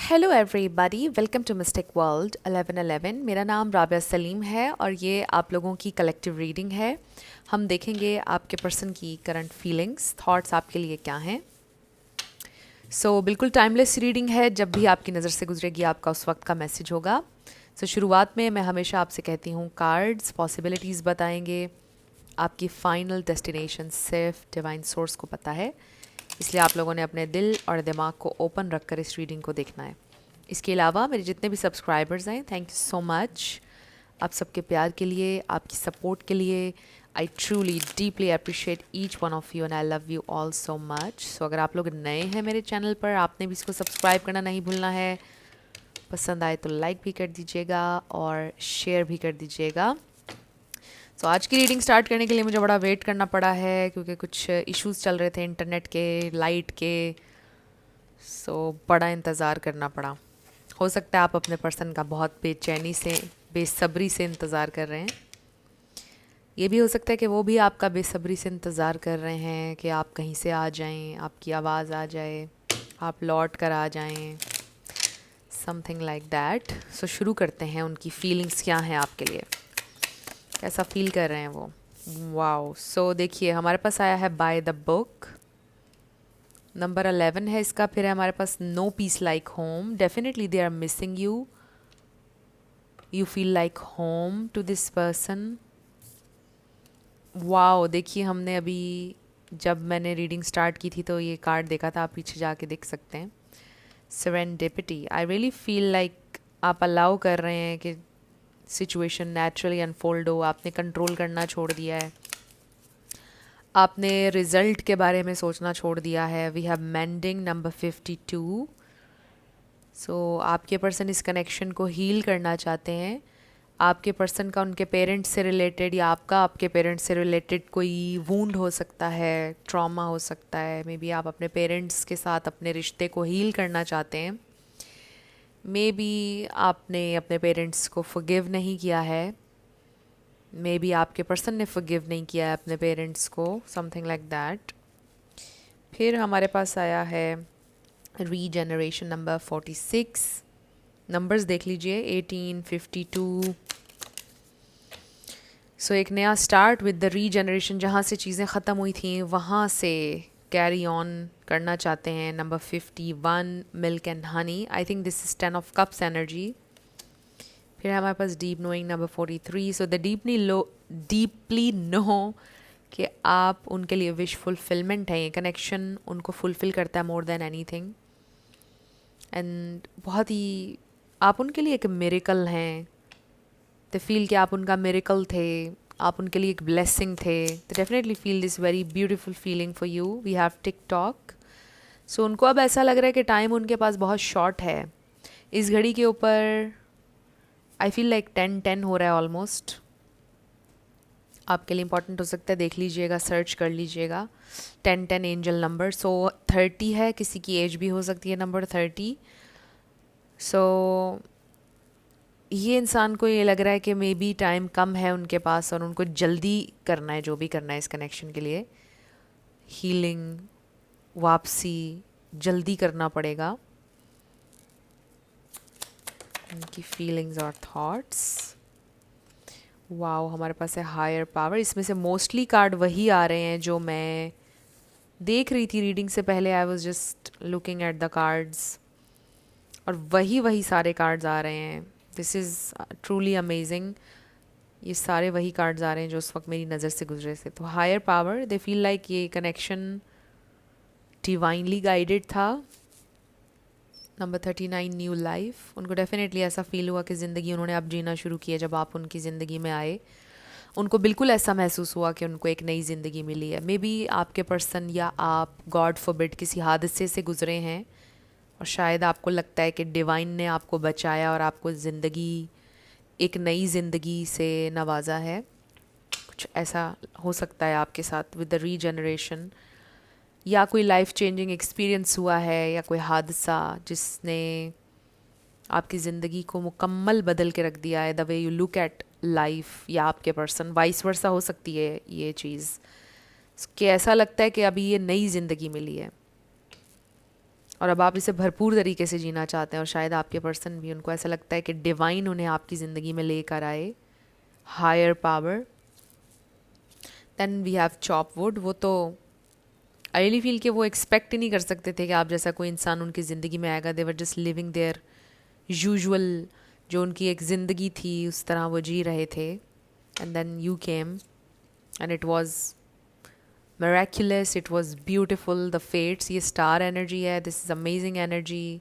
Hello everybody, welcome to mystic world 1111। मेरा नाम राबिया सलीम है और ये आप लोगों की कलेक्टिव रीडिंग है। हम देखेंगे आपके पर्सन की करंट फीलिंग्स, थॉट्स आपके लिए क्या हैं। बिल्कुल टाइमलेस रीडिंग है, जब भी आपकी नज़र से गुजरेगी आपका उस वक्त का मैसेज होगा। शुरुआत में मैं हमेशा आपसे कहती हूँ, कार्ड्स पॉसिबिलिटीज़ बताएंगे, आपकी फाइनल डेस्टिनेशन सिर्फ डिवाइन सोर्स को पता है। इसलिए आप लोगों ने अपने दिल और दिमाग को ओपन रखकर इस रीडिंग को देखना है। इसके अलावा मेरे जितने भी सब्सक्राइबर्स हैं, थैंक यू सो मच आप सबके प्यार के लिए, आपकी सपोर्ट के लिए। I truly deeply appreciate each one of you and I love you all so much. अगर आप लोग नए हैं मेरे चैनल पर, आपने भी इसको सब्सक्राइब करना नहीं भूलना है। पसंद आए तो लाइक भी कर दीजिएगा और शेयर भी कर दीजिएगा। आज की रीडिंग स्टार्ट करने के लिए मुझे बड़ा वेट करना पड़ा है क्योंकि कुछ इश्यूज चल रहे थे इंटरनेट के, लाइट के। बड़ा इंतज़ार करना पड़ा। हो सकता है आप अपने पर्सन का बहुत बेचैनी से, बेसब्री से इंतज़ार कर रहे हैं। ये भी हो सकता है कि वो भी आपका बेसब्री से इंतज़ार कर रहे हैं कि आप कहीं से आ जाएं, आपकी आवाज़ आ जाए, आप लौट कर आ जाएं, समथिंग लाइक दैट। शुरू करते हैं। उनकी फीलिंग्स क्या हैं आपके लिए, कैसा फील कर रहे हैं वो। वाओ। देखिए, हमारे पास आया है बाय द बुक, नंबर 11 है इसका। फिर है हमारे पास no peace like home, definitely they are missing you, you feel like home to this person. Wow, देखिए हमने अभी जब मैंने रीडिंग स्टार्ट की थी तो ये कार्ड देखा था, आप पीछे जाके देख सकते हैं। सेरेंडिपिटी, आई रियली फील लाइक आप अलाउ कर रहे हैं कि सिचुएशन नेचुरली अनफोल्ड हो। आपने कंट्रोल करना छोड़ दिया है, आपने रिजल्ट के बारे में सोचना छोड़ दिया है। We have mending number 52। आपके पर्सन इस कनेक्शन को हील करना चाहते हैं। आपके पर्सन का उनके पेरेंट्स से रिलेटेड या आपका आपके पेरेंट्स से रिलेटेड कोई वूंड हो सकता है, ट्रॉमा हो सकता है। मे बी आप अपने पेरेंट्स के साथ अपने रिश्ते को हील करना चाहते हैं। मे बी आपने अपने पेरेंट्स को फॉरगिव नहीं किया है, मे बी आपके पर्सन ने फॉरगिव नहीं किया है अपने पेरेंट्स को, समथिंग लाइक दैट। फिर हमारे पास आया है रीजनरेशन नंबर 46। नंबर्स देख लीजिए, 18, 52। एक नया स्टार्ट विद द रीजनरेशन, जहाँ से चीज़ें ख़त्म हुई थी वहाँ से कैरी ऑन करना चाहते हैं। Number 51, milk and honey. I think this is 10 of cups energy. फिर हमारे पास deep knowing number 43। The deeply know कि आप उनके लिए विश फुलफिलमेंट है। ये कनेक्शन उनको फुलफिल करता है मोर देन एनीथिंग। एंड बहुत ही आप उनके लिए एक मिरेकल हैं। दे फील कि आप उनका मिरेकल थे, आप उनके लिए एक ब्लेसिंग थे। They definitely feel this very beautiful feeling for you. We have tick tock. उनको अब ऐसा लग रहा है कि टाइम उनके पास बहुत शॉर्ट है। इस घड़ी के ऊपर आई फील लाइक 10-10 हो रहा है ऑलमोस्ट। आपके लिए इंपॉर्टेंट हो सकता है, देख लीजिएगा, सर्च कर लीजिएगा। 10-10 एंजल नंबर। 30 है, किसी की एज भी हो सकती है नंबर 30। ये इंसान को ये लग रहा है कि मे बी टाइम कम है उनके पास और उनको जल्दी करना है जो भी करना है इस कनेक्शन के लिए। हीलिंग, वापसी जल्दी करना पड़ेगा। उनकी फीलिंग्स और थॉट्स। वाओ, हमारे पास है हायर पावर। इसमें से मोस्टली कार्ड वही आ रहे हैं जो मैं देख रही थी रीडिंग से पहले। I was just looking at the cards और वही सारे कार्ड्स आ रहे हैं। This is truly amazing. ये सारे वही कार्ड्स आ रहे हैं जो उस वक्त मेरी नज़र से गुजरे थे। Higher power, they feel like ये कनेक्शन डिवाइनली गाइडेड था। Number 39, new life. उनको डेफिनेटली ऐसा फील हुआ कि ज़िंदगी उन्होंने अब जीना शुरू किया। जब आप उनकी ज़िंदगी में आए, उनको बिल्कुल ऐसा महसूस हुआ कि उनको एक नई ज़िंदगी मिली है। मे बी आपके पर्सन या आप, गॉड फॉरबिड, किसी हादसे से गुजरे हैं और शायद आपको लगता है कि डिवाइन ने आपको बचाया और आपको ज़िंदगी, एक नई ज़िंदगी से नवाजा है। कुछ ऐसा हो सकता है आपके साथ विद द रीजनरेशन। या कोई लाइफ चेंजिंग एक्सपीरियंस हुआ है या कोई हादसा जिसने आपकी ज़िंदगी को मुकम्मल बदल के रख दिया है। The way you look at life, या आपके पर्सन, वाइस वर्सा हो सकती है ये चीज़ कि ऐसा लगता है कि अभी ये नई ज़िंदगी मिली है। और अब आप इसे भरपूर तरीके से जीना चाहते हैं, और शायद आपके पर्सन भी, उनको ऐसा लगता है कि डिवाइन उन्हें आपकी ज़िंदगी में लेकर आए, higher power. Then we have chop wood. वो तो आई रियली फील कि वो एक्सपेक्ट ही नहीं कर सकते थे कि आप जैसा कोई इंसान उनकी ज़िंदगी में आएगा। They were just living their usual, जो उनकी एक ज़िंदगी थी उस तरह वो जी रहे थे। And then you came and it was miraculous, it was beautiful, the fates, ये star energy है, this is amazing energy।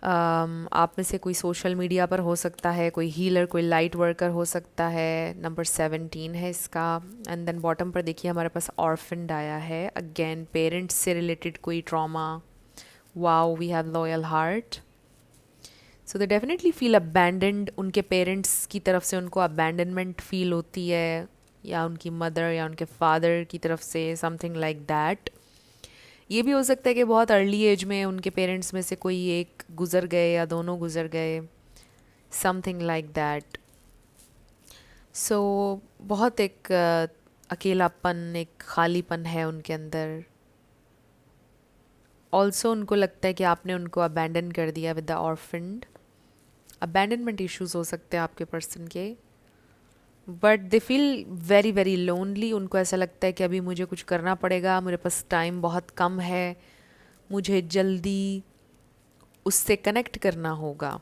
आप में से कोई सोशल मीडिया पर हो सकता है, कोई हीलर, कोई लाइट वर्कर हो सकता है। नंबर 17 है इसका। एंड देन बॉटम पर देखिए हमारे पास ऑर्फेंड आया है, अगेन पेरेंट्स से रिलेटेड कोई trauma. Wow, we have loyal heart. So they definitely feel abandoned, उनके पेरेंट्स की तरफ से उनको अबैंडनमेंट फील होती है, या उनकी मदर या उनके फादर की तरफ से, समथिंग लाइक दैट। ये भी हो सकता है कि बहुत अर्ली एज में उनके पेरेंट्स में से कोई एक गुज़र गए या दोनों गुज़र गए, समथिंग लाइक दैट। सो बहुत एक अकेलापन, एक खालीपन है उनके अंदर। ऑल्सो उनको लगता है कि आपने उनको अबैंडन कर दिया with the orphaned. Abandonment issues हो सकते हैं आपके पर्सन के, but they feel very very lonely. उनको ऐसा लगता है कि अभी मुझे कुछ करना पड़ेगा, मेरे पास टाइम बहुत कम है, मुझे जल्दी उससे कनेक्ट करना होगा।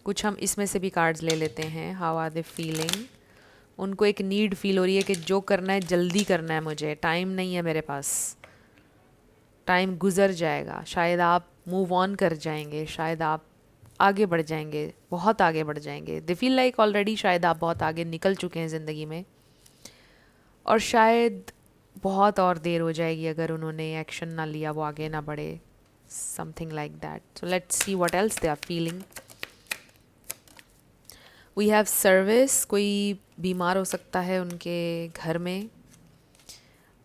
कुछ हम इसमें से भी कार्ड्स ले लेते हैं। How are they feeling? उनको एक नीड फील हो रही है कि जो करना है जल्दी करना है, मुझे टाइम नहीं है मेरे पास, टाइम गुजर जाएगा, शायद आप मूव ऑन कर जाएंगे, शायद आप आगे बढ़ जाएंगे, बहुत आगे बढ़ जाएंगे। दे फील लाइक ऑलरेडी शायद आप बहुत आगे निकल चुके हैं ज़िंदगी में, और शायद बहुत और देर हो जाएगी अगर उन्होंने एक्शन ना लिया, वो आगे ना बढ़े, something like that. So let's see what else they are feeling. We have service. कोई बीमार हो सकता है उनके घर में,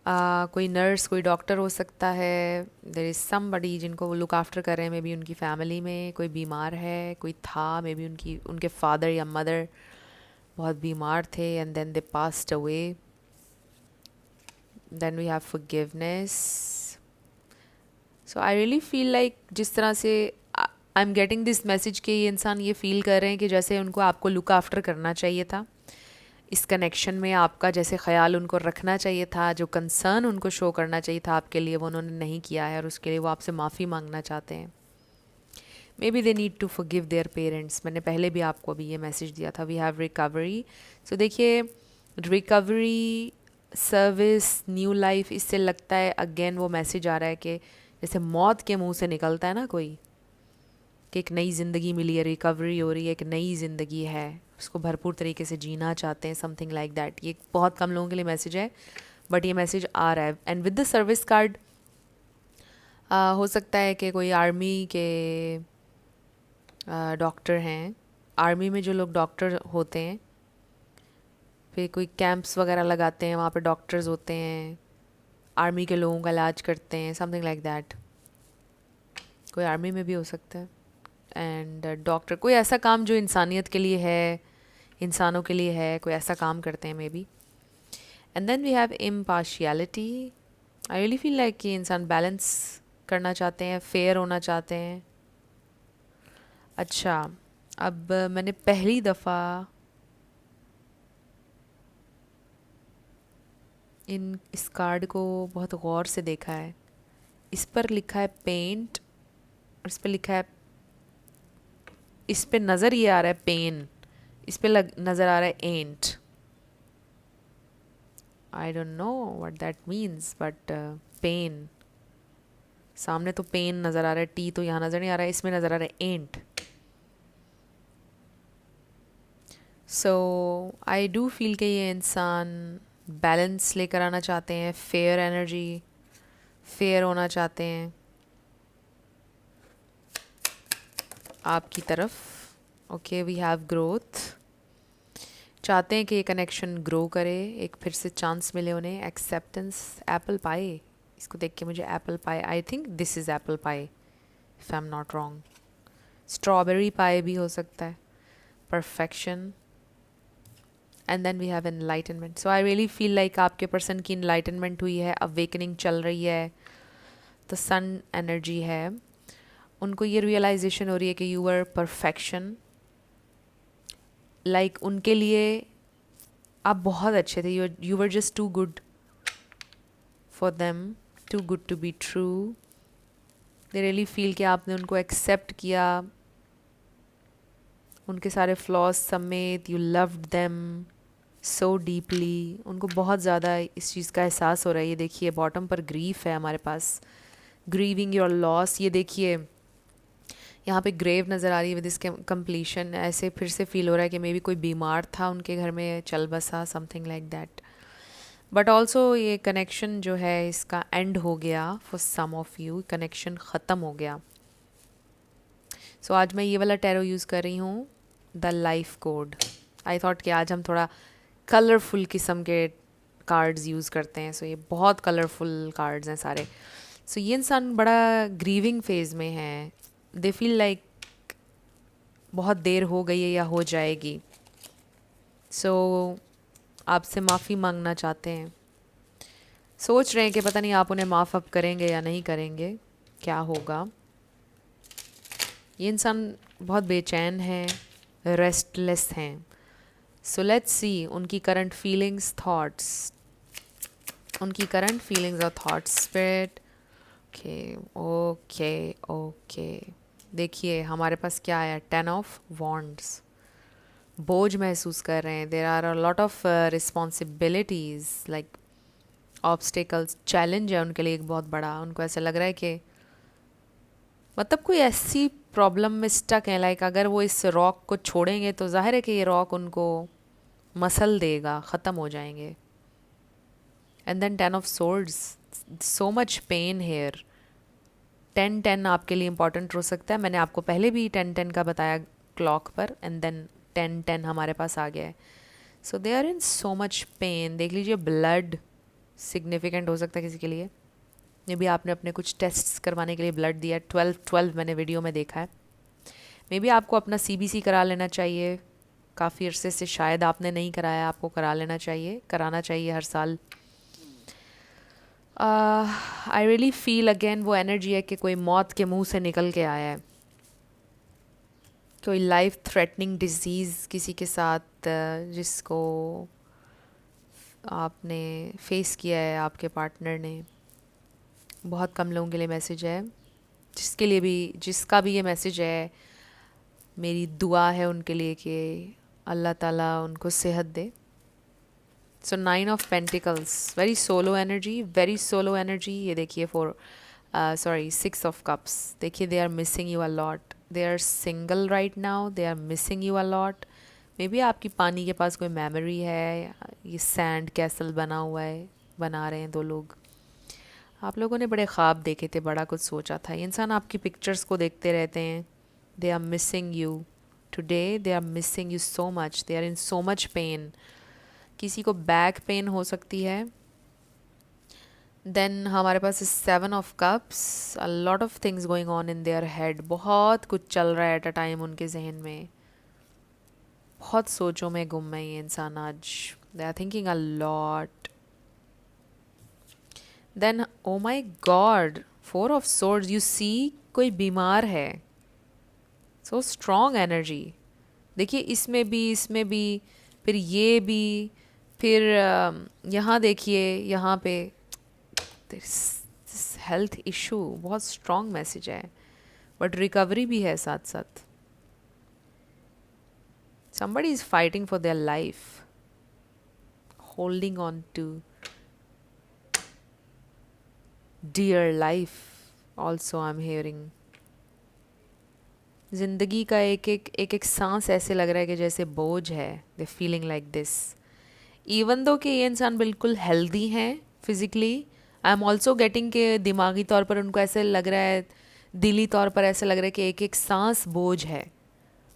कोई नर्स, कोई डॉक्टर हो सकता है। देर इज़ समबडी जिनको वो लुक आफ्टर कर रहे हैं, मे बी उनकी फैमिली में कोई बीमार है, कोई था, मे बी उनके फादर या मदर बहुत बीमार थे and then they passed away. Then we have forgiveness. So I really feel like जिस तरह से I am getting this message कि ये इंसान ये फील कर रहे हैं कि जैसे उनको आपको लुक आफ्टर करना चाहिए था, इस कनेक्शन में आपका जैसे ख्याल उनको रखना चाहिए था, जो कंसर्न उनको शो करना चाहिए था आपके लिए, वो उन्होंने नहीं किया है, और उसके लिए वो आपसे माफ़ी मांगना चाहते हैं। Maybe they need to forgive their parents. मैंने पहले भी आपको अभी ये मैसेज दिया था। We have recovery. सो देखिए, रिकवरी, सर्विस, न्यू लाइफ, इससे लगता है अगेन वो मैसेज आ रहा है कि जैसे मौत के मुंह से निकलता है ना कोई, कि एक नई ज़िंदगी मिली है, रिकवरी हो रही है, एक नई ज़िंदगी है, उसको भरपूर तरीके से जीना चाहते हैं, समथिंग लाइक दैट। ये बहुत कम लोगों के लिए मैसेज है, बट ये मैसेज आ रहा है। And with the service card हो सकता है कि कोई आर्मी के डॉक्टर हैं, आर्मी में जो लोग डॉक्टर होते हैं, फिर कोई कैंप्स वगैरह लगाते हैं, वहाँ पे डॉक्टर्स होते हैं, आर्मी के लोगों का इलाज करते हैं, समथिंग लाइक दैट। कोई आर्मी में भी हो सकता है। एंड डॉक्टर, कोई ऐसा काम जो इंसानियत के लिए है, इंसानों के लिए है, कोई ऐसा काम करते हैं maybe. And then we have impartiality. I really feel like कि इंसान बैलेंस करना चाहते हैं, फेयर होना चाहते हैं। अच्छा, अब मैंने पहली दफ़ा इस कार्ड को बहुत गौर से देखा है। इस पर लिखा है पेंट, और इस पर लिखा है, इस पे नज़र ये आ रहा है पेन, इस पे नज़र आ रहा है ant. I don't know what that means, but pain, सामने तो पेन नज़र आ रहा है, टी तो यहाँ नज़र नहीं आ रहा है, इसमें नज़र आ रहा है एंट। सो आई डू फील कि ये इंसान बैलेंस लेकर आना चाहते हैं, फेयर एनर्जी, फेयर होना चाहते हैं आपकी तरफ। Okay, we have growth. चाहते हैं कि ये कनेक्शन ग्रो करे, एक फिर से चांस मिले उन्हें। एक्सेप्टेंस, एप्पल पाई, इसको देख के मुझे apple pie, I think this is apple pie if I am not wrong. Strawberry pie भी हो सकता है। Perfection. And then we have enlightenment. So I really feel like आपके पर्सन की इनलाइटनमेंट हुई है, अवेकनिंग चल रही है, द सन एनर्जी है, उनको ये रियलाइजेशन हो रही है कि यू आर परफेक्शन, लाइक उनके लिए आप बहुत अच्छे थे, you were just too good for them, too good to be true. They really feel कि आपने उनको एक्सेप्ट किया, उनके सारे फ्लॉज समेत, you loved them so deeply. उनको बहुत ज़्यादा इस चीज़ का एहसास हो रहा है। ये देखिए बॉटम पर ग्रीफ है हमारे पास, ग्रीविंग योर लॉस। ये देखिए यहाँ पे ग्रेव नज़र आ रही है विद दिस कंप्लीशन। ऐसे फिर से फील हो रहा है कि मे बी कोई बीमार था उनके घर में, चल बसा, something like that. But also ये कनेक्शन जो है इसका एंड हो गया for some of you, connection ख़त्म हो गया। सो आज मैं ये वाला टैरो यूज़ कर रही हूँ, the life code. I thought कि आज हम थोड़ा कलरफुल किस्म के कार्ड्स यूज़ करते हैं। सो ये बहुत कलरफुल कार्ड्स हैं सारे। सो ये इंसान बड़ा ग्रीविंग फेज़ में है, दे फील लाइक बहुत देर हो गई है या हो जाएगी। सो आपसे माफ़ी मांगना चाहते हैं, सोच रहे हैं कि पता नहीं आप उन्हें माफ़ अब करेंगे या नहीं करेंगे, क्या होगा। ये इंसान बहुत बेचैन है, रेस्टलेस हैं। सो लेट्स सी उनकी करंट फीलिंग्स, थॉट्स, उनकी करंट फीलिंग्स और thoughts. Spirit, okay okay okay. देखिए हमारे पास क्या आया, 10 ऑफ वॉन्ड्स। बोझ महसूस कर रहे हैं, there are a lot of responsibilities, like obstacles, challenge है उनके लिए एक बहुत बड़ा। उनको ऐसा लग रहा है कि मतलब कोई ऐसी प्रॉब्लम में स्टक है, लाइक अगर वो इस रॉक को छोड़ेंगे तो जाहिर है कि ये रॉक उनको मसल देगा, ख़त्म हो जाएंगे। And then 10 of swords, so much pain here. 10-10 आपके लिए इम्पॉर्टेंट हो सकता है। मैंने आपको पहले भी 10-10 का बताया क्लॉक पर, एंड देन 10-10 हमारे पास आ गया है। So they are in so much pain. देख लीजिए ब्लड सिग्निफिकेंट हो सकता है किसी के लिए, मे बी आपने अपने कुछ टेस्ट्स करवाने के लिए ब्लड दिया। 12-12 मैंने वीडियो में देखा है। मे बी आपको अपना CBC करा लेना चाहिए, काफ़ी अरसे से शायद आपने नहीं कराया, आपको करा लेना चाहिए, कराना चाहिए हर साल। आई रियली फील अगेन वो एनर्जी है कि कोई मौत के मुंह से निकल के आया है, कोई लाइफ थ्रेटनिंग डिजीज़ किसी के साथ, जिसको आपने फेस किया है, आपके पार्टनर ने। बहुत कम लोगों के लिए मैसेज है, जिसके लिए भी, जिसका भी ये मैसेज है, मेरी दुआ है उनके लिए कि अल्लाह ताला उनको सेहत दे। So 9 of pentacles, very solo energy, very solo energy. ये देखिए 6 ऑफ कप्स। देखिए they are missing you a lot, they are single right now, they are missing you a lot. Maybe आपकी पानी के पास कोई मेमोरी है, ये sand castle बना हुआ है, बना रहे हैं दो लोग। आप लोगों ने बड़े ख्वाब देखे थे, बड़ा कुछ सोचा था। ये इंसान आपकी पिक्चर्स को देखते रहते हैं। They are missing you today, they are missing you so much, they are in so much pain. किसी को बैक पेन हो सकती है। देन हमारे पास 7 of cups, a lot of things going on in their head. बहुत कुछ चल रहा है एट अ टाइम उनके जहन में, बहुत सोचों में गुम है ये इंसान आज। They are thinking a lot. Then oh my god, 4 of swords. You see कोई बीमार है, सो स्ट्रॉन्ग एनर्जी। देखिए इसमें भी, फिर ये भी, फिर यहाँ देखिए, यहाँ पे हेल्थ इशू, बहुत स्ट्रॉन्ग मैसेज है, बट रिकवरी भी है साथ साथ। somebody is fighting for their life, holding on to dear life also I'm hearing। ज़िंदगी का एक सांस ऐसे लग रहा है कि जैसे बोझ है। They feeling like this, even though कि ये इंसान बिल्कुल हेल्दी हैं physically. I am also getting के दिमागी तौर पर उनको ऐसे लग रहा है, दिली तौर पर ऐसा लग रहा है कि एक एक सांस बोझ है,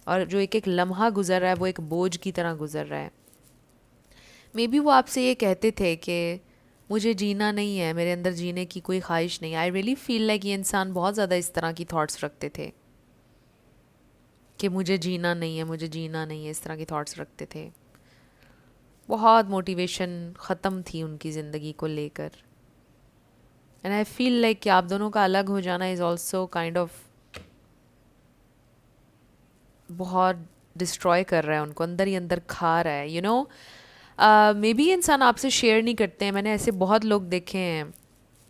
और जो एक एक लम्हा गुजर रहा है वो एक बोझ की तरह गुजर रहा है। मे बी वो आपसे ये कहते थे कि मुझे जीना नहीं है, मेरे अंदर जीने की कोई ख्वाहिश नहीं। आई रियली फील लाइक ये इंसान बहुत ज़्यादा इस तरह की थॉट्स रखते थे कि मुझे जीना नहीं है, मुझे जीना नहीं है, इस तरह की थॉट्स रखते थे। बहुत मोटिवेशन ख़त्म थी उनकी ज़िंदगी को लेकर। एंड आई फील लाइक कि आप दोनों का अलग हो जाना इज़ ऑल्सो काइंड ऑफ बहुत डिस्ट्रॉय कर रहा है उनको, अंदर ही अंदर खा रहा है, यू नो। मे बी इंसान आपसे शेयर नहीं करते हैं, मैंने ऐसे बहुत लोग देखे हैं,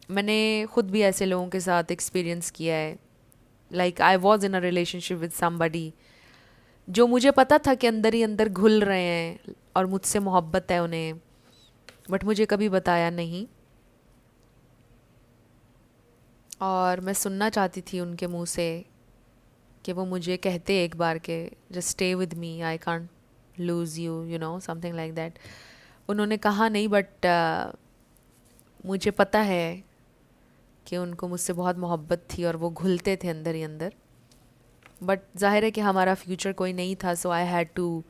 मैंने खुद भी ऐसे लोगों के साथ एक्सपीरियंस किया है। Like I was in a relationship with somebody जो मुझे पता था कि अंदर ही अंदर घुल रहे हैं और मुझसे मोहब्बत है उन्हें, बट मुझे कभी बताया नहीं। और मैं सुनना चाहती थी उनके मुंह से कि वो मुझे कहते एक बार के just stay with me, I can't loose you, you know, something like that. उन्होंने कहा नहीं, बट मुझे पता है कि उनको मुझसे बहुत मोहब्बत थी और वो घुलते थे अंदर ही अंदर। बट जाहिर है कि हमारा फ्यूचर कोई नहीं था, so I had to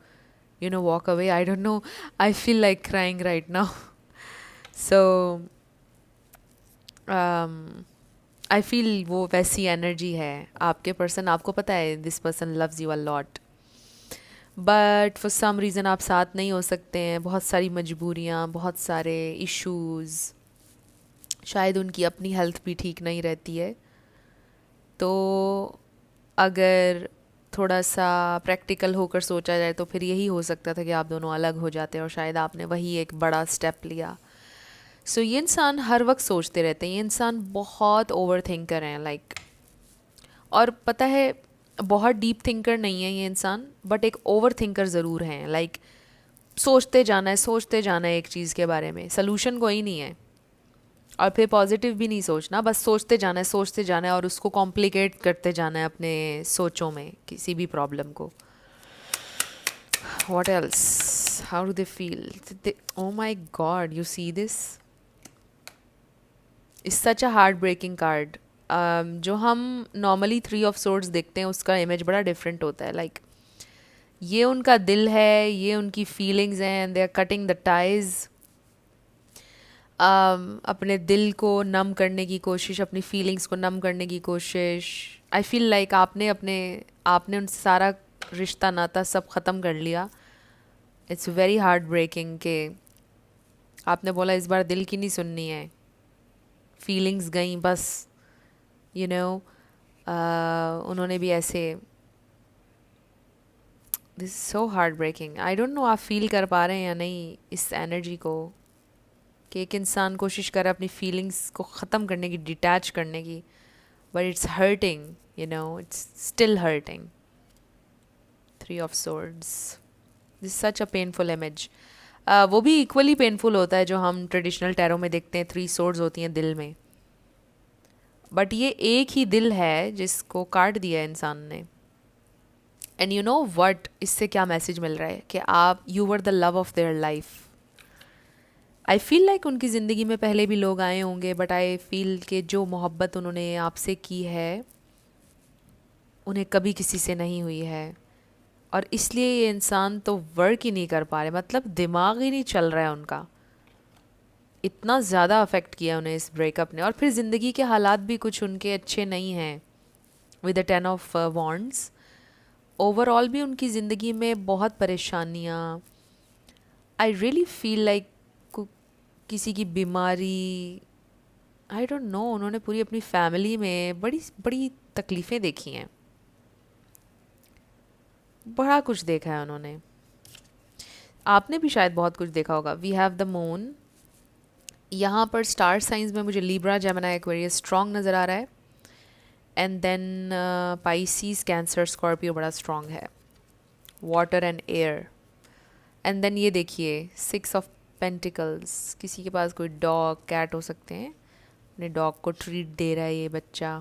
you know walk away. I don't know, I feel like crying right now. So I feel वो वैसी एनर्जी है आपके पर्सन, आपको पता है this person loves you a lot, but for some reason आप साथ नहीं हो सकते हैं, बहुत सारी मजबूरियाँ, बहुत सारे इश्यूज़, शायद उनकी अपनी हेल्थ भी ठीक नहीं रहती है। तो अगर थोड़ा सा प्रैक्टिकल होकर सोचा जाए तो फिर यही हो सकता था कि आप दोनों अलग हो जाते और शायद आपने वही एक बड़ा स्टेप लिया। सो ये इंसान हर वक्त सोचते रहते हैं, ये इंसान बहुत ओवर थिंकर हैं लाइक, और पता है बहुत डीप थिंकर नहीं है ये इंसान, बट एक ओवर थिंकर ज़रूर हैं। लाइक सोचते जाना है एक चीज़ के बारे में, सलूशन कोई नहीं है, और फिर पॉजिटिव भी नहीं सोचना, बस सोचते जाना है और उसको कॉम्प्लिकेट करते जाना है अपने सोचों में किसी भी प्रॉब्लम को। What else, how do they feel? Oh my God, you see this is such a heart breaking card. जो हम नॉर्मली 3 ऑफ सोर्ड्स देखते हैं उसका इमेज बड़ा डिफरेंट होता है। लाइक ये उनका दिल है, ये उनकी फीलिंग्स हैं, and they are cutting the ties. अपने दिल को नम करने की कोशिश, अपनी फीलिंग्स को नम करने की कोशिश। आई फील लाइक आपने उनसे सारा रिश्ता नाता सब ख़त्म कर लिया। इट्स वेरी हार्ट ब्रेकिंग कि आपने बोला इस बार दिल की नहीं सुननी है, फीलिंग्स गई बस, यू नो। उन्होंने भी ऐसे, this so heart breaking. I don't know आप फील कर पा रहे हैं या नहीं इस एनर्जी को, कि एक इंसान कोशिश करे अपनी फीलिंग्स को ख़त्म करने की, डिटैच करने की, but it's hurting, you know, it's still hurting. 3 of swords, this such a painful image. वो भी इक्वली पेनफुल होता है जो हम ट्रेडिशनल टैरो में देखते हैं, 3 सोर्ड्स होती हैं दिल में, बट ये एक ही दिल है जिसको काट दिया है इंसान ने। एंड यू नो वट, इससे क्या मैसेज मिल रहा है कि आप, you were the love of their life. I feel like उनकी ज़िंदगी में पहले भी लोग आए होंगे, बट आई फील कि जो मोहब्बत उन्होंने आपसे की है उन्हें कभी किसी से नहीं हुई है, और इसलिए ये इंसान तो वर्क ही नहीं कर पा रहे, मतलब दिमाग ही नहीं चल रहा है उनका, इतना ज़्यादा अफेक्ट किया उन्हें इस ब्रेकअप ने। और फिर ज़िंदगी के हालात भी कुछ उनके अच्छे नहीं हैं with the 10 of wands. Overall भी उनकी ज़िंदगी में बहुत परेशानियाँ। आई रियली फील लाइक किसी की बीमारी, आई डोंट नो, उन्होंने पूरी अपनी फैमिली में बड़ी बड़ी तकलीफ़ें देखी हैं, बड़ा कुछ देखा है उन्होंने। आपने भी शायद बहुत कुछ देखा होगा। वी हैव द मून, यहाँ पर स्टार साइंस में मुझे लिब्रा, जेमिनी, एक्वेरियस स्ट्रॉन्ग नज़र आ रहा है, and then Pisces, Cancer, Scorpio बड़ा स्ट्रॉन्ग है, water and air. And then ये देखिए 6 ऑफ पेंटिकल्स, किसी के पास कोई डॉग कैट हो सकते हैं, अपने डॉग को ट्रीट दे रहा है ये बच्चा,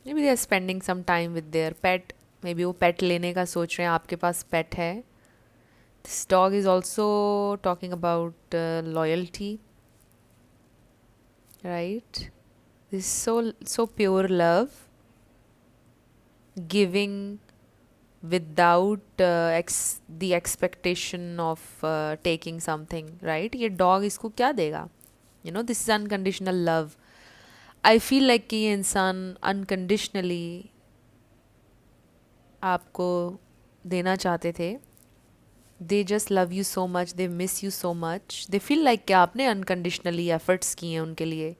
maybe they are spending some time with their pet, maybe वो पेट लेने का सोच रहे हैं, आपके पास पेट है। This dog is also talking about loyalty, right? This so pure love, giving without the expectation of taking something, right? ये dog इसको क्या देगा? You know, this is unconditional love. I feel like कि ये इंसान अनकंडीशनली आपको देना चाहते थे। They just love you so much, they miss you so much, they feel like कि आपने अनकंडीशनली एफर्ट्स किए हैं उनके लिए,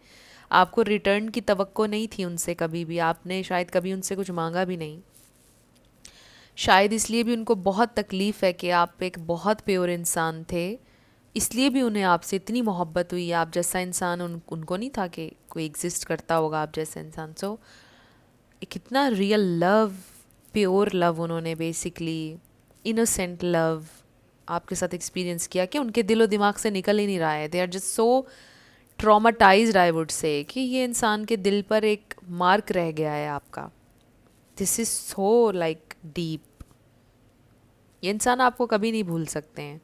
आपको रिटर्न की तवक्को नहीं थी उनसे कभी भी, आपने शायद कभी उनसे कुछ मांगा भी नहीं। शायद इसलिए भी उनको बहुत तकलीफ़ है कि आप एक बहुत प्योर इंसान थे, इसलिए भी उन्हें आपसे इतनी मोहब्बत हुई। आप जैसा इंसान उनको नहीं था कि कोई एग्जिस्ट करता होगा आप जैसा इंसान। सो कितना रियल लव, प्योर लव उन्होंने बेसिकली, इनोसेंट लव आपके साथ एक्सपीरियंस किया कि उनके दिलो दिमाग से निकल ही नहीं रहा है। They are just so traumatized I would say कि ये इंसान के दिल पर एक मार्क रह गया है आपका। This is so like deep. ये इंसान आपको कभी नहीं भूल सकते हैं।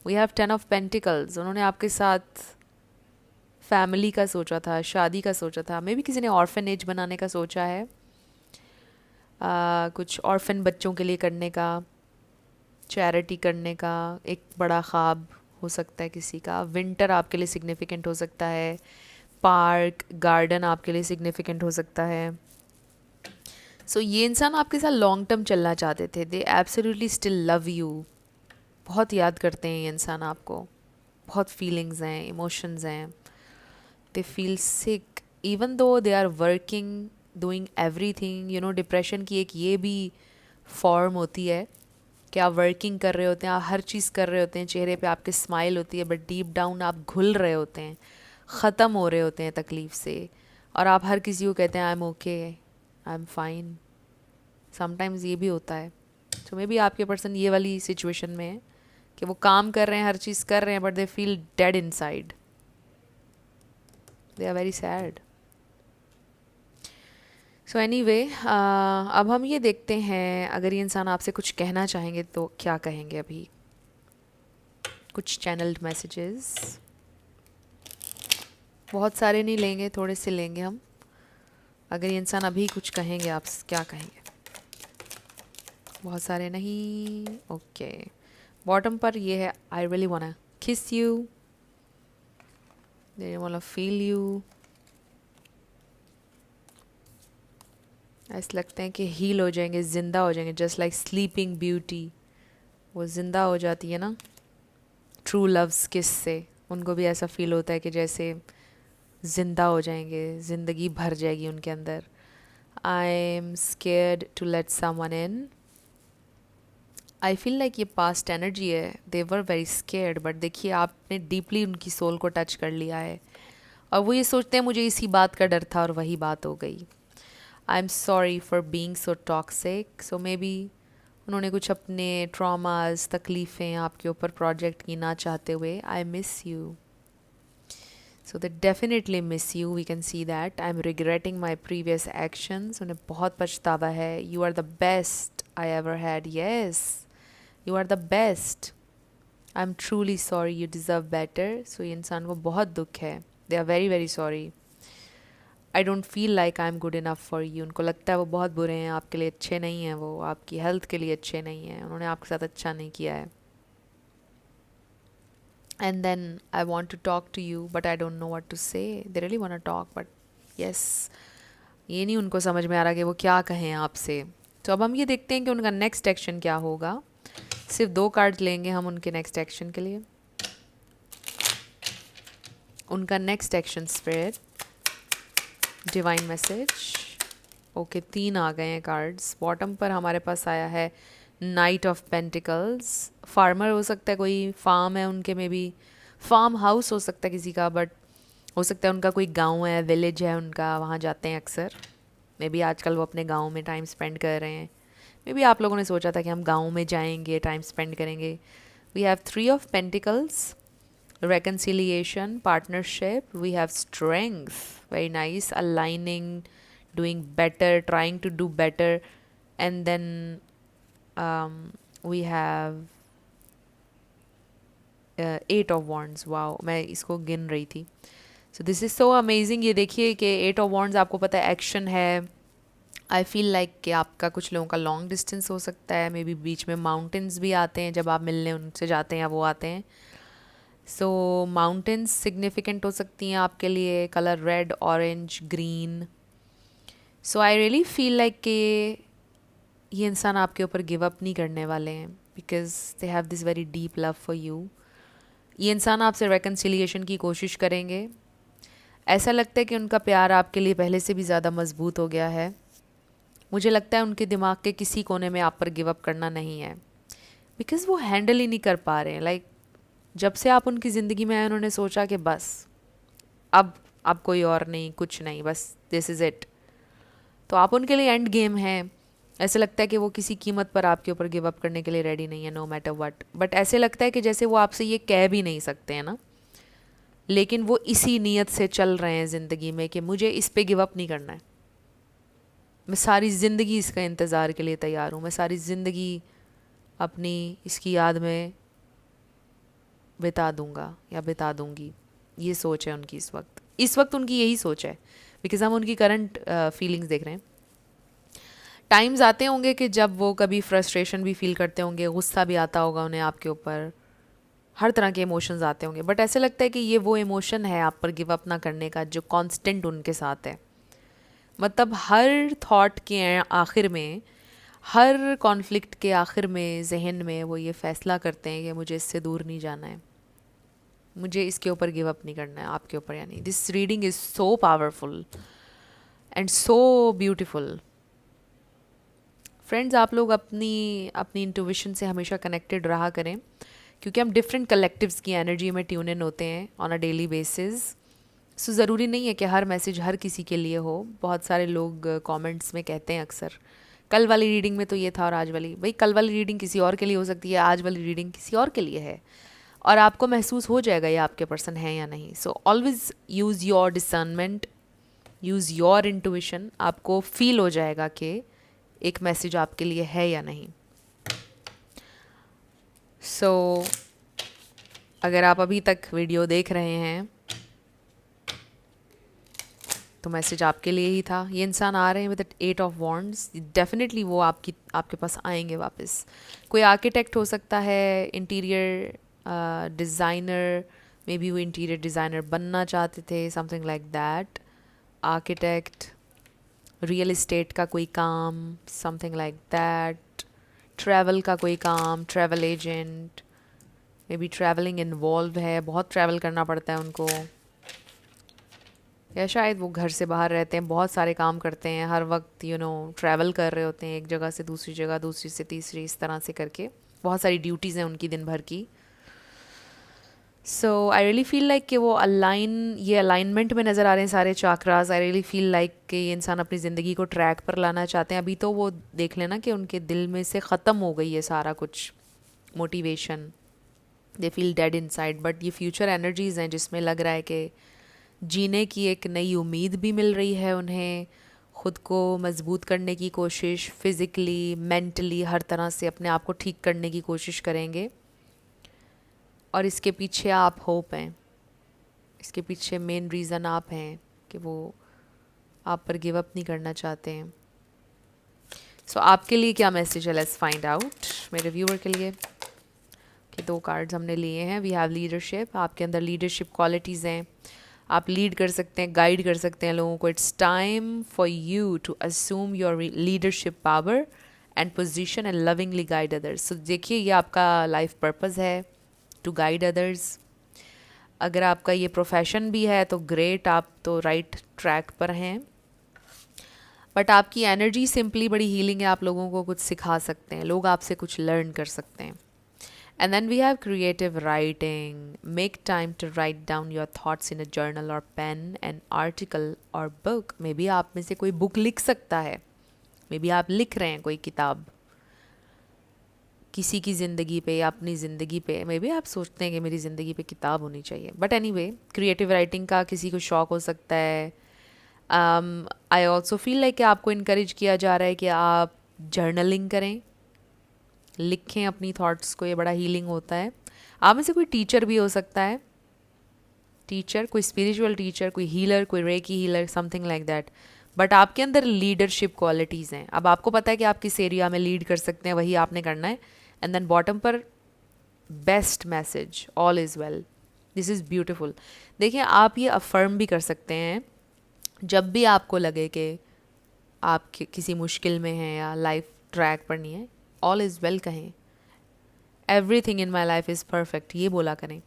We have 10 of pentacles. उन्होंने आपके साथ फैमिली का सोचा था, शादी का सोचा था, मे बी किसी ने ऑर्फनेज बनाने का सोचा है, कुछ ऑर्फन बच्चों के लिए करने का, चैरिटी करने का एक बड़ा ख्वाब हो सकता है किसी का। विंटर आपके लिए सिग्निफिकेंट हो सकता है, पार्क गार्डन आपके लिए सिग्निफिकेंट हो सकता है। सो ये इंसान आपके साथ लॉन्ग टर्म चलना चाहते थे। दे एब्सोल्युटली स्टिल लव यू। बहुत याद करते हैं ये इंसान आपको, बहुत फीलिंग्स हैं, इमोशंस हैं। They feel sick even though they are working, doing everything. You know, depression की एक ये भी फॉर्म होती है कि आप वर्किंग कर रहे होते हैं, आप हर चीज़ कर रहे होते हैं, चेहरे पे आपके स्माइल होती है, बट डीप डाउन आप घुल रहे होते हैं, ख़त्म हो रहे होते हैं तकलीफ़ से। और आप हर किसी को कहते हैं I am okay, I am fine. Sometimes ये भी होता है। तो मे बी आपके पर्सन ये वाली सिचुएशन में है कि वो काम कर रहे हैं, हर चीज़ कर रहे हैं, but they feel dead inside. They are very sad. So anyway, अब हम ये देखते हैं अगर ये इंसान आपसे कुछ कहना चाहेंगे तो क्या कहेंगे। अभी कुछ चैनल्ड मैसेजेस, बहुत सारे नहीं लेंगे, थोड़े से लेंगे हम। अगर ये इंसान अभी कुछ कहेंगे, आप क्या कहेंगे? बहुत सारे नहीं, ओके। बॉटम पर ये है, आई रियली वांना किस यू, दे वांना फील यू। ऐसे लगते हैं कि हील हो जाएंगे, ज़िंदा हो जाएंगे, जस्ट लाइक स्लीपिंग ब्यूटी। वो ज़िंदा हो जाती है ना ट्रू लव्स किस से, उनको भी ऐसा फील होता है कि जैसे ज़िंदा हो जाएंगे, ज़िंदगी भर जाएगी उनके अंदर। I am scared to let someone in. I feel like ये पास्ट एनर्जी है, they were very scared, but देखिए आपने डीपली उनकी सोल को टच कर लिया है और वो ये सोचते हैं मुझे इसी बात का डर था और वही बात हो गई। I am sorry for being so toxic. So may be उन्होंने कुछ अपने ट्रॉमास, तकलीफ़ें आपके ऊपर प्रोजेक्ट की ना चाहते हुए। I miss you. So they definitely miss you, we can see that. I am regretting my previous actions. उन्हें बहुत पछतावा है। You are the best I ever had. Yes, you are the best. I am truly sorry, you deserve better. So ये इंसान को बहुत दुख है। They are very very sorry. I don't feel like I am good enough for you. उनको लगता है वो बहुत बुरे हैं, आपके लिए अच्छे नहीं हैं, वो आपकी हेल्थ के लिए अच्छे नहीं हैं, उन्होंने आपके साथ अच्छा नहीं किया है। And then I want to talk to you but I don't know what to say. They really want to talk but yes, ये नहीं उनको समझ में आ रहा कि वो क्या कहें आपसे। तो अब हम ये देखते हैं कि उनका नेक्स्ट एक्शन क्या होगा। सिर्फ 2 कार्ड लेंगे हम उनके नेक्स्ट एक्शन के लिए। उनका next action spirit, divine message. Okay, 3 आ गए हैं कार्ड्स। बॉटम पर हमारे पास आया है नाइट ऑफ पेंटिकल्स। फार्मर हो सकता है, कोई फार्म है उनके में भी, फार्म हाउस हो सकता है किसी का, बट हो सकता है उनका कोई गांव है, विलेज है उनका, वहाँ जाते हैं अक्सर। मे बी आजकल वो अपने गांव में टाइम स्पेंड कर रहे हैं। मे बी आप लोगों ने सोचा था कि हम गांव में जाएंगे, टाइम स्पेंड करेंगे। We have 3 of pentacles, reconciliation, partnership. We have strength, very nice, aligning, doing better, trying to do better. And then we have 8 of wands. wow, मैं इसको गिन रही थी। so this is so amazing। ये देखिए कि 8 of wands आपको पता है एक्शन है। आई फील लाइक कि आपका कुछ लोगों का लॉन्ग डिस्टेंस हो सकता है, मे बी बीच में माउंटेन्स भी आते हैं जब आप मिलने उनसे जाते हैं या वो आते हैं। सो माउंटेन्स सिग्निफिकेंट हो सकती हैं आपके लिए, colour red, orange, green. So I really feel like कि ये इंसान आपके ऊपर गिव अप नहीं करने वाले हैं, because they have this very deep love for you. ये इंसान आपसे रिकन्सिलिएशन की कोशिश करेंगे ऐसा लगता है कि उनका प्यार आपके लिए पहले से भी ज़्यादा मजबूत हो गया है। मुझे लगता है उनके दिमाग के किसी कोने में आप पर गिव अप करना नहीं है, बिकॉज़ वो हैंडल ही नहीं कर पा रहे हैं। लाइक जब से आप उनकी ज़िंदगी में आए उन्होंने सोचा कि बस अब कोई और नहीं, कुछ नहीं, बस दिस इज़ इट। तो आप उनके लिए एंड गेम हैं। ऐसे लगता है कि वो किसी कीमत पर आपके ऊपर गिव अप करने के लिए रेडी नहीं है, नो मैटर व्हाट। बट ऐसे लगता है कि जैसे वो आपसे ये कह भी नहीं सकते हैं ना, लेकिन वो इसी नीयत से चल रहे हैं ज़िंदगी में कि मुझे इस पे गिव अप नहीं करना है। मैं सारी ज़िंदगी इसका इंतज़ार के लिए तैयार हूँ, मैं सारी ज़िंदगी अपनी इसकी याद में बिता दूंगा या बिता दूंगी। ये सोच है उनकी इस वक्त उनकी यही सोच है, बिकॉज़ हम उनकी करंट फीलिंग्स देख रहे हैं। टाइम्स आते होंगे कि जब वो कभी फ्रस्ट्रेशन भी फील करते होंगे, गुस्सा भी आता होगा उन्हें आपके ऊपर, हर तरह के इमोशंस आते होंगे। बट ऐसे लगता है कि ये वो इमोशन है आप पर गिव अप ना करने का जो कांस्टेंट उनके साथ है। मतलब हर थॉट के आखिर में, हर कॉन्फ्लिक्ट के आखिर में जहन में वो ये फ़ैसला करते हैं कि मुझे इससे दूर नहीं जाना है, मुझे इसके ऊपर गिव अप नहीं करना है आपके ऊपर। यानी this reading is so powerful and so beautiful. Friends, आप लोग अपनी अपनी इंट्यूशन से हमेशा कनेक्टेड रहा करें, क्योंकि हम डिफरेंट कलेक्टिव्स की एनर्जी में ट्यून इन होते हैं ऑन अ डेली बेसिस। सो ज़रूरी नहीं है कि हर मैसेज हर किसी के लिए हो। बहुत सारे लोग कमेंट्स में कहते हैं अक्सर, कल वाली रीडिंग में तो ये था और आज वाली, भाई कल वाली रीडिंग किसी और के लिए हो सकती है, आज वाली रीडिंग किसी और के लिए है, और आपको महसूस हो जाएगा ये आपके पर्सन है या नहीं। So always use your discernment, use your intuition. आपको फील हो जाएगा कि एक मैसेज आपके लिए है या नहीं। सो अगर आप अभी तक वीडियो देख रहे हैं तो मैसेज आपके लिए ही था। ये इंसान आ रहे हैं विद 8 ऑफ वॉन्ड्स, डेफिनेटली वो आपके पास आएंगे वापस। कोई आर्किटेक्ट हो सकता है, इंटीरियर डिज़ाइनर, मे बी वो इंटीरियर डिज़ाइनर बनना चाहते थे, something like that. Architect, real estate का कोई काम, समथिंग लाइक दैट। ट्रैवल का कोई काम, travel agent, may be travelling involve है, बहुत ट्रैवल करना पड़ता है उनको, या शायद वो घर से बाहर रहते हैं, बहुत सारे काम करते हैं हर वक्त, ट्रैवल कर रहे होते हैं एक जगह से दूसरी जगह, दूसरी से तीसरी, इस तरह से करके बहुत सारी ड्यूटीज़ हैं उनकी दिन भर की। सो आई रियली फील लाइक कि वो ये अलाइनमेंट में नज़र आ रहे हैं सारे चाक्रास। आई रियली फील लाइक कि ये इंसान अपनी ज़िंदगी को ट्रैक पर लाना चाहते हैं। अभी तो वो देख लेना कि उनके दिल में से ख़त्म हो गई है सारा कुछ motivation, they feel dead inside. But ये फ्यूचर एनर्जीज़ हैं जिसमें लग रहा है कि जीने की एक नई उम्मीद भी मिल रही है उन्हें, ख़ुद को मजबूत करने की कोशिश, फ़िज़िकली मेंटली हर तरह से अपने आप को ठीक करने की कोशिश करेंगे। और इसके पीछे आप होप हैं, इसके पीछे मेन रीज़न आप हैं कि वो आप पर गिव अप नहीं करना चाहते हैं। सो आपके लिए क्या मैसेज है, लेट्स फाइंड आउट। मेरे व्यूअर के लिए कि 2 कार्ड्स हमने लिए हैं। वी हैव लीडरशिप, आपके अंदर लीडरशिप क्वालिटीज़ हैं, आप लीड कर सकते हैं, गाइड कर सकते हैं लोगों को। It's time for you to assume your leadership power and position and lovingly guide others. So देखिए, ये आपका लाइफ पर्पज़ है, टू गाइड अदर्स। अगर आपका ये प्रोफेशन भी है तो ग्रेट, आप तो राइट ट्रैक पर हैं। बट आपकी एनर्जी सिंपली बड़ी हीलिंग है, आप लोगों को कुछ सिखा सकते हैं, लोग आपसे कुछ लर्न कर सकते हैं। And then we have creative writing. Make time to write down your thoughts in a journal or pen, an article or book. Maybe आप में से कोई बुक लिख सकता है, maybe आप लिख रहे हैं कोई किताब किसी की ज़िंदगी पे या अपनी ज़िंदगी पे। maybe आप सोचते हैं कि मेरी ज़िंदगी पे किताब होनी चाहिए। बट anyway, क्रिएटिव राइटिंग का किसी को शौक़ हो सकता है। आई ऑल्सो फील लाइक कि आपको इनक्रेज किया जा रहा है कि आप जर्नलिंग करें, लिखें अपनी थॉट्स को, ये बड़ा हीलिंग होता है। आप में से कोई टीचर भी हो सकता है, टीचर, कोई स्पिरिचुअल टीचर, कोई हीलर, कोई recce healer, something like that. But आपके अंदर लीडरशिप क्वालिटीज़ हैं। अब आपको पता है कि आप किस एरिया में लीड कर सकते हैं, वही आपने करना है। एंड देन बॉटम पर best message, all is well, this is beautiful. देखिए, आप ये अफर्म भी कर सकते हैं जब भी आपको लगे कि आप किसी मुश्किल में हैं या लाइफ ट्रैक पर नहीं है, ऑल इज़ वेल कहें, everything in my life is perfect, ये बोला करें।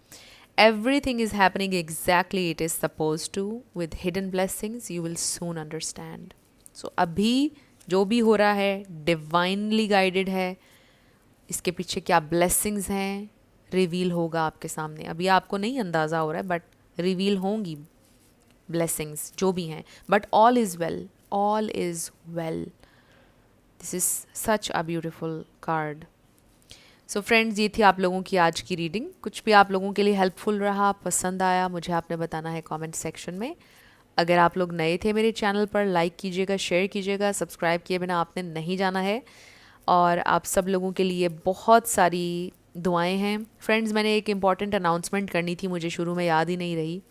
everything is happening exactly it is supposed to with hidden blessings, you will soon understand. So अभी जो भी हो रहा है divinely guided है, इसके पीछे क्या blessings हैं रिवील होगा आपके सामने. अभी आपको नहीं अंदाज़ा हो रहा है बट रिवील होंगी blessings जो भी हैं. But all is well. This is such a beautiful card. So friends, ये थी आप लोगों की आज की रीडिंग. कुछ भी आप लोगों के लिए हेल्पफुल रहा, पसंद आया, मुझे आपने बताना है कमेंट सेक्शन में. अगर आप लोग नए थे मेरे चैनल पर, लाइक कीजिएगा, शेयर कीजिएगा, सब्सक्राइब किए बिना आपने नहीं जाना है. और आप सब लोगों के लिए बहुत सारी दुआएं हैं. फ्रेंड्स, मैंने एक इम्पॉर्टेंट अनाउंसमेंट करनी थी, मुझे शुरू में याद ही नहीं रही.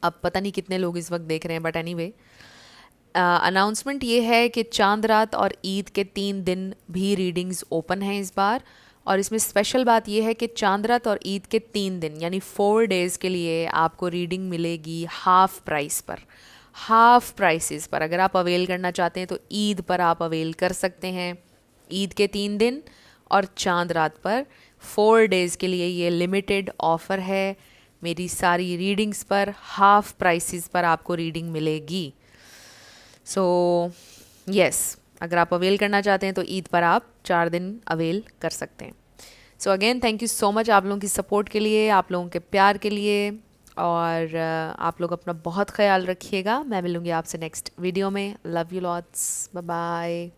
अब पता नहीं कितने लोग इस वक्त देख रहे हैं, बट एनीवे अनाउंसमेंट ये है कि चांद रात और ईद के 3 दिन भी रीडिंग्स ओपन हैं इस बार. और इसमें स्पेशल बात ये है कि चांद रात और ईद के 3 दिन यानी 4 डेज़ के लिए आपको रीडिंग मिलेगी हाफ प्राइस पर, हाफ प्राइसेस पर. अगर आप अवेल करना चाहते हैं तो ईद पर आप अवेल कर सकते हैं. ईद के 3 दिन और चांद रात पर 4 डेज़ के लिए ये लिमिटेड ऑफ़र है. मेरी सारी रीडिंग्स पर हाफ प्राइसेस पर आपको रीडिंग मिलेगी. सो यस, अगर आप अवेल करना चाहते हैं तो ईद पर आप 4 दिन अवेल कर सकते हैं. So again thank you so much आप लोगों की सपोर्ट के लिए, आप लोगों के प्यार के लिए. और आप लोग अपना बहुत ख्याल रखिएगा. मैं मिलूँगी आपसे नेक्स्ट वीडियो में. Love you lots. Bye bye.